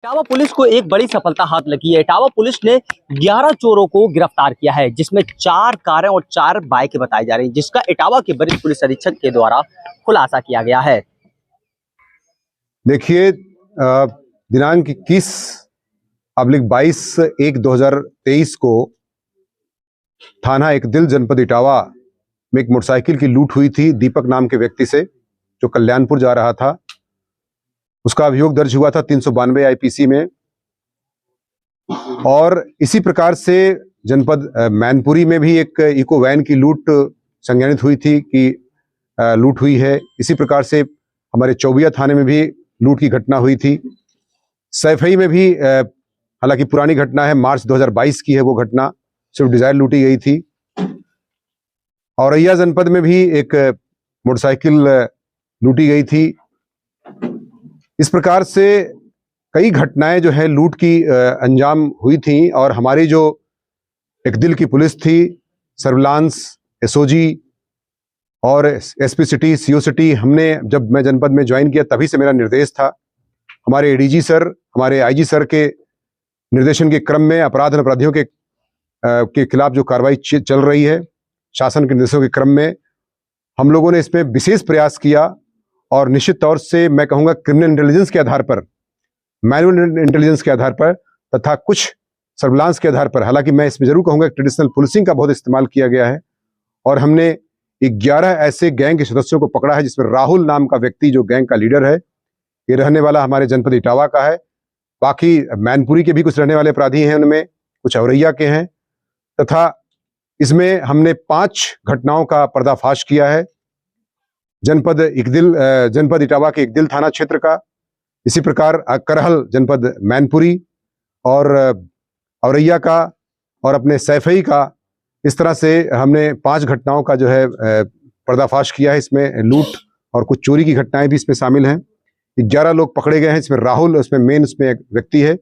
Etawah police को एक बड़ी सफलता हाथ लगी है। इटावा पुलिस ने 11 चोरों को गिरफ्तार किया है, जिसमें 4 कारें और 4 बाइकें बताई जा रही हैं, जिसका इटावा के वरिष्ठ पुलिस अधीक्षक के द्वारा खुलासा किया गया है। देखिए, दिनांक 21/22/2023 को थाना एकदिल जनपद इटावा में एक मोटरसाइकिल की लूट हुई थी दीपक नाम के व्यक्ति से, जो कल्याणपुर जा रहा था। उसका अभियोग दर्ज हुआ था 392 आईपीसी में। और इसी प्रकार से जनपद मैनपुरी में भी एक इको वैन की लूट संज्ञानित हुई थी कि लूट हुई है। इसी प्रकार से हमारे चौबिया थाने में भी लूट की घटना हुई थी। सैफई में भी हालांकि पुरानी घटना है, मार्च 2022 की है वो घटना, स्विफ्ट डिजायर लूटी गई थी। औरैया जनपद में भी एक मोटरसाइकिल लूटी गई थी। इस प्रकार से कई घटनाएं जो है लूट की अंजाम हुई थी। और हमारी जो एकदिल की पुलिस थी, सर्विलांस, एसओजी और एसपी सिटी, सीओ सिटी, हमने जब मैं जनपद में ज्वाइन किया तभी से मेरा निर्देश था, हमारे एडीजी सर, हमारे आईजी सर के निर्देशन के क्रम में अपराध और अपराधियों के खिलाफ जो कार्रवाई चल रही है, शासन के निर्देशों के क्रम में हम लोगों ने इसमें विशेष प्रयास किया। और निश्चित तौर से मैं कहूंगा क्रिमिनल इंटेलिजेंस के आधार पर, मैनुअल इंटेलिजेंस के आधार पर तथा कुछ सर्विलांस के आधार पर, हालांकि मैं इसमें जरूर कहूंगा ट्रेडिशनल पुलिसिंग का बहुत इस्तेमाल किया गया है। और हमने 11 ऐसे गैंग के सदस्यों को पकड़ा है, जिसमें राहुल नाम का व्यक्ति जो गैंग का लीडर है, ये रहने वाला हमारे जनपद इटावा का है। बाकी मैनपुरी के भी कुछ रहने वाले अपराधी हैं, उनमें कुछ औरैया के हैं। तथा इसमें हमने 5 घटनाओं का पर्दाफाश किया है, जनपद इटावा के एकदिल थाना क्षेत्र का, इसी प्रकार करहल जनपद मैनपुरी और औरैया का और अपने सैफई का। इस तरह से हमने 5 घटनाओं का जो है पर्दाफाश किया है। इसमें लूट और कुछ चोरी की घटनाएं भी इसमें शामिल हैं। 11 लोग पकड़े गए हैं, इसमें राहुल उसमें मेन उसमें एक व्यक्ति है।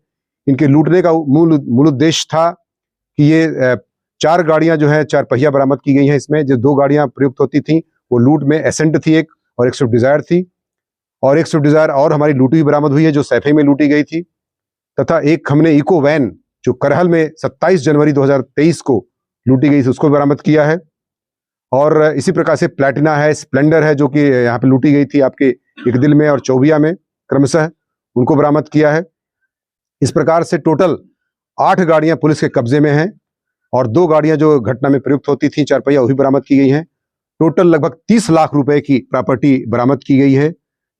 इनके लूटने का मूल उद्देश्य था कि ये 4 गाड़ियां जो है 4 पहिया बरामद की गई हैं। इसमें जो 2 गाड़ियां प्रयुक्त होती थी वो लूट में एसेंट थी एक, और एक स्विफ्ट डिजायर थी। और एक स्विफ्ट डिजायर और हमारी लूटी हुई बरामद हुई है, जो सैफई में लूटी गई थी। तथा एक हमने इको वैन जो करहल में 27 जनवरी 2023 को लूटी गई थी, उसको बरामद किया है। और इसी प्रकार से प्लैटिना है, स्प्लेंडर है, जो कि यहाँ पे लूटी गई थी आपके एकदिल में और चौबिया में क्रमशः, उनको बरामद किया है। इस प्रकार से टोटल 8 गाड़ियां पुलिस के कब्जे में हैं और 2 गाड़ियां जो घटना में प्रयुक्त होती थी 4 पहिया, वो भी बरामद की गई हैं। टोटल लगभग 30 लाख रुपए की प्रॉपर्टी बरामद की गई है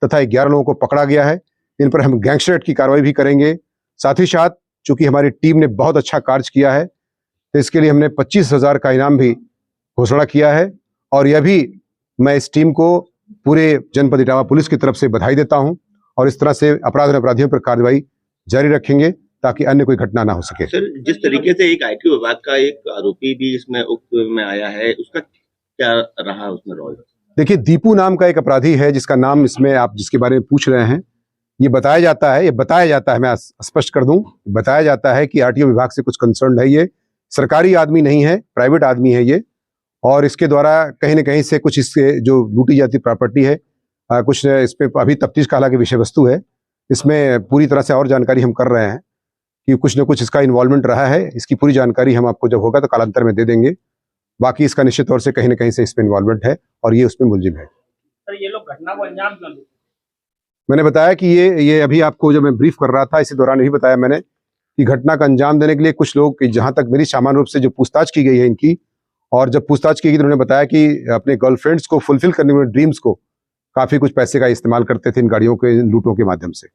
तथा 11 लोगों को पकड़ा गया है। इन पर हम गैंगस्टर एक्ट की कार्रवाई भी करेंगे। साथ ही साथ चूंकि हमारी टीम ने बहुत अच्छा कार्य किया है, तो इसके लिए हमने 25,000 का इनाम भी घोषणा किया है। और यह भी मैं इस टीम को पूरे जनपद इटावा पुलिस की तरफ से बधाई देता हूं। और इस तरह से अपराध और अपराधियों पर कार्रवाई जारी रखेंगे ताकि अन्य कोई घटना ना हो सके। सर, जिस तरीके से एक आईटी विभाग का एक आरोपी भी इसमें उक्त में आया है, उसका क्या रहा उसमें रोल? देखिए, दीपू नाम का एक अपराधी है, जिसका नाम इसमें आप जिसके बारे में पूछ रहे हैं, ये बताया जाता है, मैं स्पष्ट कर दूं, बताया जाता है कि आरटीओ विभाग से कुछ कंसर्न है। ये सरकारी आदमी नहीं है, प्राइवेट आदमी है ये। और इसके द्वारा कहीं न कहीं से कुछ इससे जो लूटी जाती प्रॉपर्टी है, कुछ इस पे अभी तफ्तीश का हालांकि विषय वस्तु है, इसमें पूरी तरह से और जानकारी हम कर रहे हैं कि कुछ न कुछ इसका इन्वॉल्वमेंट रहा है। इसकी पूरी जानकारी हम आपको जब होगा तो कालांतर में दे देंगे। बाकी इसका निश्चित तौर से कहीं न कहीं से इसमें इन्वॉल्वमेंट है और ये उसमें मुलजिम है। सर, ये लोग घटना को अंजाम क्यों देते? मैंने बताया कि ये अभी आपको जब मैं ब्रीफ कर रहा था, इसी दौरान यही बताया मैंने कि घटना का अंजाम देने के लिए कुछ लोग, जहां तक मेरी सामान्य रूप से जो पूछताछ की गई है इनकी, और जब पूछताछ की गई तो उन्होंने बताया कि अपने गर्लफ्रेंड्स को फुलफिल करने में, ड्रीम्स को, काफी कुछ पैसे का इस्तेमाल करते थे इन गाड़ियों के लूटों के माध्यम से।